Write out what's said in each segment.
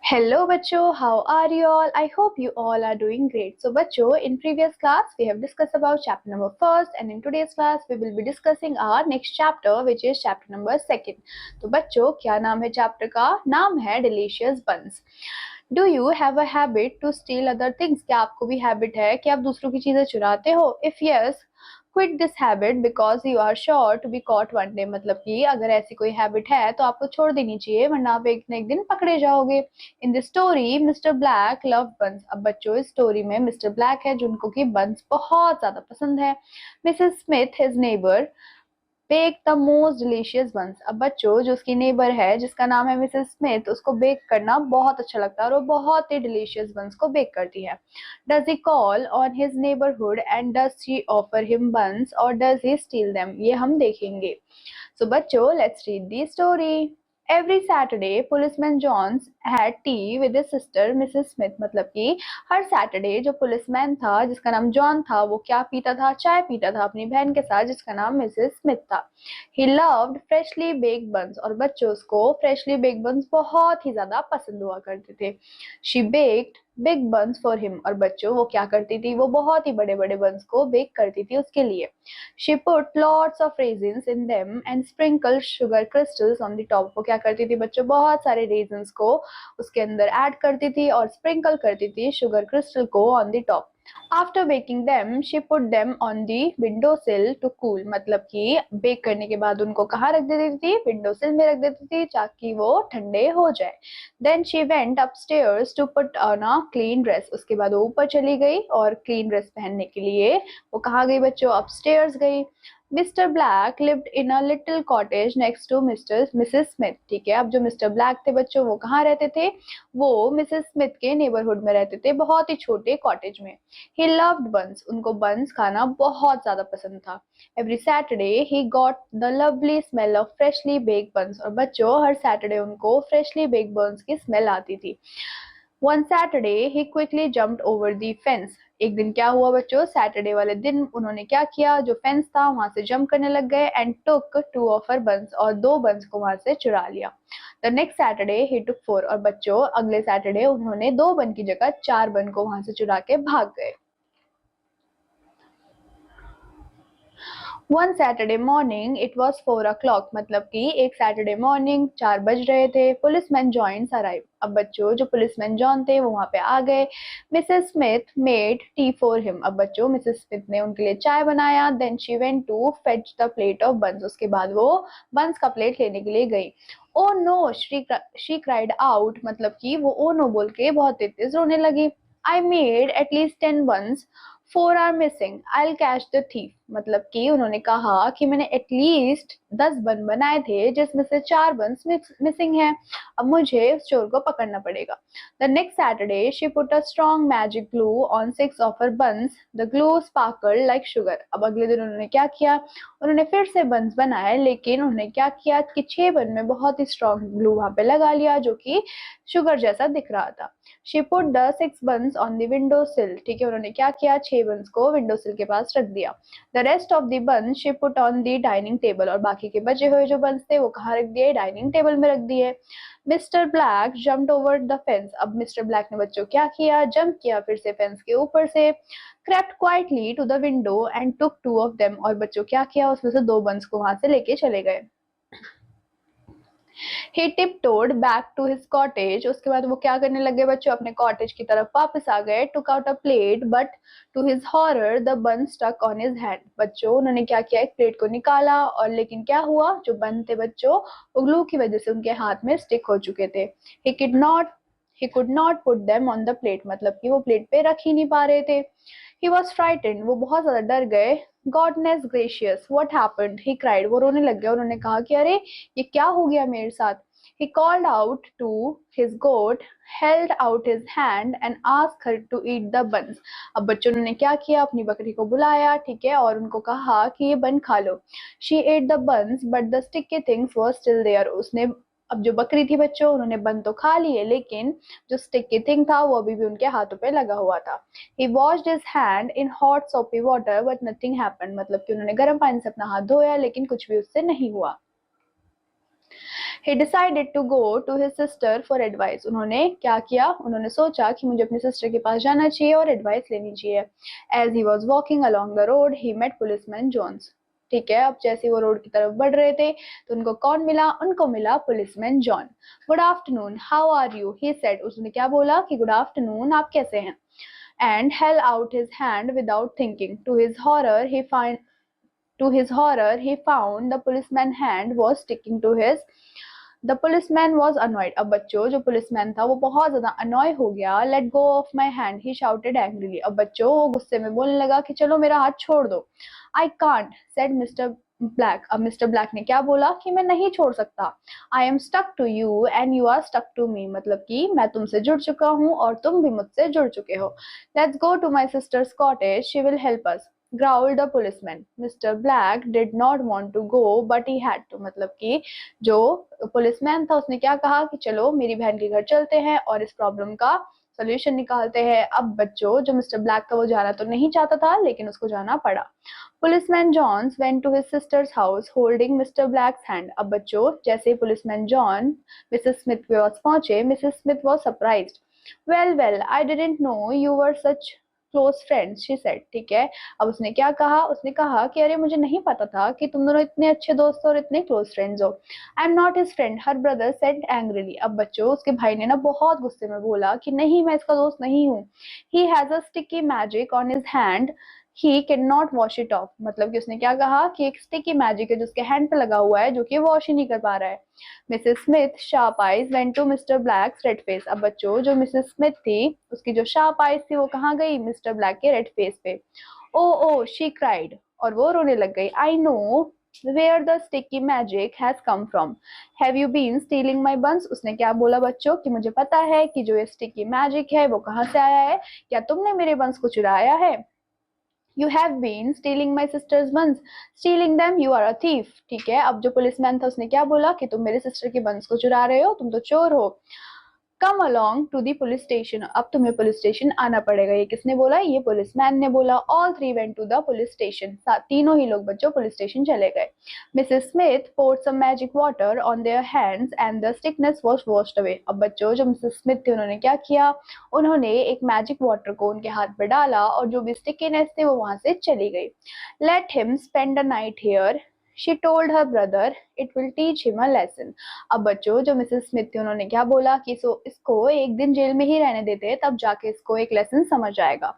Hello बच्चों, how are you all? I hope you all are doing great. So बच्चों, in previous class we have discussed about chapter number first, and in today's class we will be discussing our next chapter, which is chapter number second. तो बच्चों, क्या नाम है chapter का? नाम है Delicious Buns. Do you have a habit to steal other things? क्या आपको भी हैबिट है कि आप दूसरों की चीजें चुराते हो? If yes, quit this habit because you are sure to be caught one day. मतलब कि अगर ऐसी कोई हैबिट है तो आपको छोड़ देनी चाहिए, वरना आप एक न एक दिन पकड़े जाओगे. In the story Mister Black love buns. अब बच्चों, इस स्टोरी में मिस्टर ब्लैक है जिनको की बंस बहुत ज्यादा पसंद है. Mrs Smith his neighbour bake the most delicious buns. अब बच्चों, जो उसकी नेबर है जिसका नाम है मिसेस स्मिथ, उसको बेक करना बहुत अच्छा लगता है और वो बहुत ही डिलीशियस बंस को बेक करती है. Does he call on his neighbourhood and does she offer him buns और डज ही स्टील देम? ये हम देखेंगे. So बच्चों, let's read the story. Every Saturday, policeman Johns had tea with his sister Mrs. Smith. मतलब कि हर Saturday जो policeman था जिसका नाम जॉन था, वो क्या पीता था? चाय पीता था अपनी बहन के साथ जिसका नाम मिसेस स्मिथ था. He loved freshly baked buns. और बच्चों, उसको freshly baked buns बहुत ही ज्यादा पसंद हुआ करते थे. She baked big buns for him. और बच्चों, वो क्या करती थी? वो बहुत ही बड़े बड़े बंस को बेक करती थी उसके लिए. She put lots of raisins in them and sprinkled sugar crystals on the top. वो क्या करती थी बच्चों? बहुत सारे raisins को उसके अंदर ऐड करती थी और sprinkle करती थी sugar crystal को on the top. After baking them, she put them on the windowsill to cool. मतलब कि बेक करने के बाद उनको कहाँ रख देती थी? विंडोसिल में रख देती थी ताकि वो ठंडे हो जाए. Then she went upstairs to put on a clean dress. उसके बाद वो ऊपर चली गई और क्लीन ड्रेस पहनने के लिए वो कहाँ गई बच्चों? अपस्टेयर्स गई. Mr Black lived in a little cottage next to Mrs Smith. ठीक है, अब जो मिस्टर ब्लैक थे बच्चों, वो कहाँ रहते थे? वो मिसेस स्मिथ के नेबरहुड में रहते थे, बहुत ही छोटे कॉटेज में. He loved buns. उनको बंस खाना बहुत ज्यादा पसंद था. Every Saturday he got the lovely smell of freshly baked buns. और बच्चों, हर सैटरडे उनको फ्रेशली बेक्ड बंस की स्मेल आती थी. One Saturday he quickly jumped over the fence. एक दिन क्या हुआ बच्चों? सैटरडे वाले दिन उन्होंने क्या किया? जो फेंस था वहां से जंप करने लग गए and took two of her buns. और दो बंस को वहां से चुरा लिया. The next Saturday he took four. और बच्चों, अगले सैटरडे उन्होंने दो बन की जगह चार बन को वहां से चुरा के भाग गए. One Saturday morning it was 4 o'clock. मतलब कि एक सैटरडे मॉर्निंग 4 बज रहे थे. Policeman joins arrive. अब बच्चों, जो पुलिसमैन जॉन थे वो वहां पे आ गए. Mrs Smith made tea for him. अब बच्चों, मिसेस स्मिथ ने उनके लिए चाय बनाया. Then she went to fetch the plate of buns. उसके बाद वो बंस का प्लेट लेने के लिए गई. Oh no, she cried out. मतलब कि वो ओ नो बोल के बहुत तेज रोने लगी. I made at least 10 buns, 4 are missing. I'll catch the thief. मतलब कि उन्होंने कहा कि मैंने एटलीस्ट 10 बन बनाए थे जिसमें से 4 बंस मिसिंग हैं. अब मुझे उस चोर को पकड़ना पड़ेगा. The next Saturday she put a strong magic glue on 6 of her buns. The glue sparkled like sugar. अब अगले दिन उन्होंने क्या किया? उन्होंने फिर से बंस बनाए, लेकिन उन्होंने क्या किया कि 6 बन में बहुत ही स्ट्रॉन्ग ग्लू वहां पे लगा लिया जो कि शुगर जैसा दिख रहा था. She put the 6 buns on the window सिल. ठीक है, उन्होंने क्या किया? 6 बंस को विंडो सिल के पास रख दिया. The rest of the buns she put on the dining table. और बाकी के बचे हुए जो बंस थे वो कहाँ रख दिए? डाइनिंग टेबल में रख दिए. Mister black jumped over the fence. अब मिस्टर ब्लैक ने बच्चों क्या किया? जंप किया फिर से फेंस के ऊपर से. Crept quietly to the window and took 2 of them. और बच्चों क्या किया? उसमें से 2 बंस को वहां से लेके चले गए. He tiptoed back to his cottage. उसके बाद वो क्या करने लगे बच्चों? अपने कॉटेज की तरफ वापस आ गए. Took out a plate, but to his horror, the bun stuck on his hand. बच्चों, उन्होंने क्या किया? एक प्लेट को निकाला और लेकिन क्या हुआ? जो बन थे बच्चों, वो ग्लू की वजह से उनके हाथ में स्टिक हो चुके थे. He could not put them on the plate. मतलब कि वो प्लेट पे रख ही नहीं पा रहे थे. He was frightened. वो बहुत ज्यादा डर गए. Goodness gracious, what happened? He cried. वो रोने लग गया. उन्होंने कहा कि अरे, ये क्या हो गया मेरे साथ? He called out to his goat, held out his hand and asked her to eat the buns. अब बच्चों ने क्या किया? अपनी बकरी को बुलाया, ठीक है, और उनको कहा कि ये बन खा लो. She ate the buns, but the sticky things were still there. उसने, अब जो बकरी थी बच्चों, उन्होंने बन तो खा लिए, लेकिन जो स्टिकी थिंग था वो अभी भी उनके हाथों पे लगा हुआ था. He washed his hand in hot soapy water, but nothing happened. मतलब कि उन्होंने गर्म पानी से अपना हाथ धोया, लेकिन कुछ भी उससे नहीं हुआ. He decided to go to his sister for advice. उन्होंने क्या किया, उन्होंने सोचा कि मुझे अपनी सिस्टर के पास जाना चाहिए और एडवाइस लेनी चाहिए. As he was walking along the road, he met policeman Jones. ठीक है, अब जैसे वो रोड की तरफ बढ़ रहे थे तो उनको कौन मिला, उनको मिला policeman John. Good afternoon, how are you, he said. उसने क्या बोला कि गुड आफ्टरनून, आप कैसे हैं. And held out his hand without thinking. To his horror, he found the policeman's hand was sticking to his. The policeman was annoyed. अब बच्चों जो पुलिसमैन था वो बहुत ज्यादा अनॉय हो गया. Let go of my hand, he shouted angrily. अब बच्चों वो गुस्से में बोलने लगा कि चलो मेरा हाथ छोड़ दो. I can't, said Mr Black. अब मिस्टर ब्लैक ने क्या बोला कि मैं नहीं छोड़ सकता. I am stuck to you and you are stuck to me. मतलब कि मैं तुमसे जुड़ चुका हूँ और तुम भी मुझसे जुड़ चुके हो. Let's go to my sister's cottage, she will help us, growled the policeman. Mr. Black did not want to go but he had to. मतलब कि जो पुलिसमैन था उसने क्या कहा कि चलो मेरी बहन के घर चलते हैं और इस प्रॉब्लम का सोल्यूशन निकालते हैं. अब बच्चों जो मिस्टर ब्लैक था वो जाना तो नहीं चाहता था लेकिन उसको जाना पड़ा. Policeman Johns went to his sister's house holding Mr Black's hand. अब बच्चों जैसे ही पुलिसमैन जॉन मिसेस स्मिथ के पास पहुंचे, Mrs Smith was surprised. Well I didn't know you were such close friends, she said. ठीक है, अब उसने क्या कहा, उसने कहा कि अरे मुझे नहीं पता था कि तुम दोनों इतने अच्छे दोस्त हो और इतने क्लोज फ्रेंड्स हो. I am not his friend, her brother said angrily. अब बच्चों उसके भाई ने ना बहुत गुस्से में बोला कि नहीं मैं इसका दोस्त नहीं हूँ. He has a sticky magic on his hand, he can not wash it of. मतलब कि उसने क्या कहा कि एक स्टिकी मैजिक है जो उसके हैंड पे लगा हुआ है जो कि वॉश ही नहीं कर पा रहा है. Mrs Smith sharp eyes went to Mr Black's red face. अब बच्चों जो मिसेस स्मिथ थी उसकी जो शार्प आइज थी वो कहाँ गई, मिस्टर ब्लैक के रेड फेस पे. ओ शी क्राइड, और वो रोने लग गई. I know where the sticky magic has come from. Have you been stealing my buns? उसने क्या बोला बच्चों कि मुझे पता है कि जो ये स्टिकी मैजिक है वो कहाँ से आया है. क्या तुमने मेरे बंस को चुराया है. You have been stealing my sister's buns. Stealing them, you are a thief. ठीक है, अब जो पुलिसमैन था उसने क्या बोला कि तुम मेरे सिस्टर के बंस को चुरा रहे हो, तुम तो चोर हो. कम along to the police station. अब तुम्हें पुलिस स्टेशन आना पड़ेगा. ये किसने बोला, ये पुलिसमैन ने बोला. All three went to the police station. तीनों ही लोग बच्चों पुलिस स्टेशन चले गए. Mrs. Smith poured some magic water on their hands and the stickness was washed away. अब बच्चों जो मिसेस स्मिथ थी उन्होंने क्या किया, उन्होंने एक मैजिक वाटर को उनके हाथ पे डाला और जो भी स्टिकीनेस थी वो वहां से चली गई. Let him spend a night here, she told her brother, it will teach him a lesson. अब बच्चों जो मिसेस स्मिथ थी उन्होंने क्या बोला कि इसको एक दिन जेल में ही रहने देते तब जाके इसको एक लेसन समझ आएगा.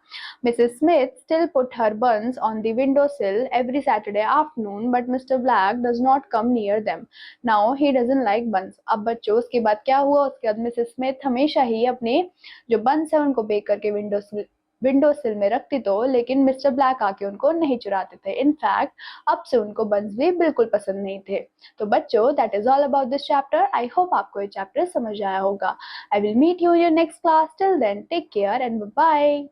Mrs Smith still put her buns on the windowsill every Saturday afternoon but Mr. Black does not come near them. Now he doesn't like buns. अब बच्चों उसके बाद क्या हुआ, उसके बाद मिसेस स्मिथ हमेशा ही अपने जो बंस है उनको बेक करके विंडो सिल में रखती तो, लेकिन मिस्टर ब्लैक आके उनको नहीं चुराते थे. इनफैक्ट अब से उनको बंस भी बिल्कुल पसंद नहीं थे. तो बच्चों that is all about this chapter. I hope आपको ये चैप्टर समझ आया होगा. I will meet you in your next class. Till then take care and bye.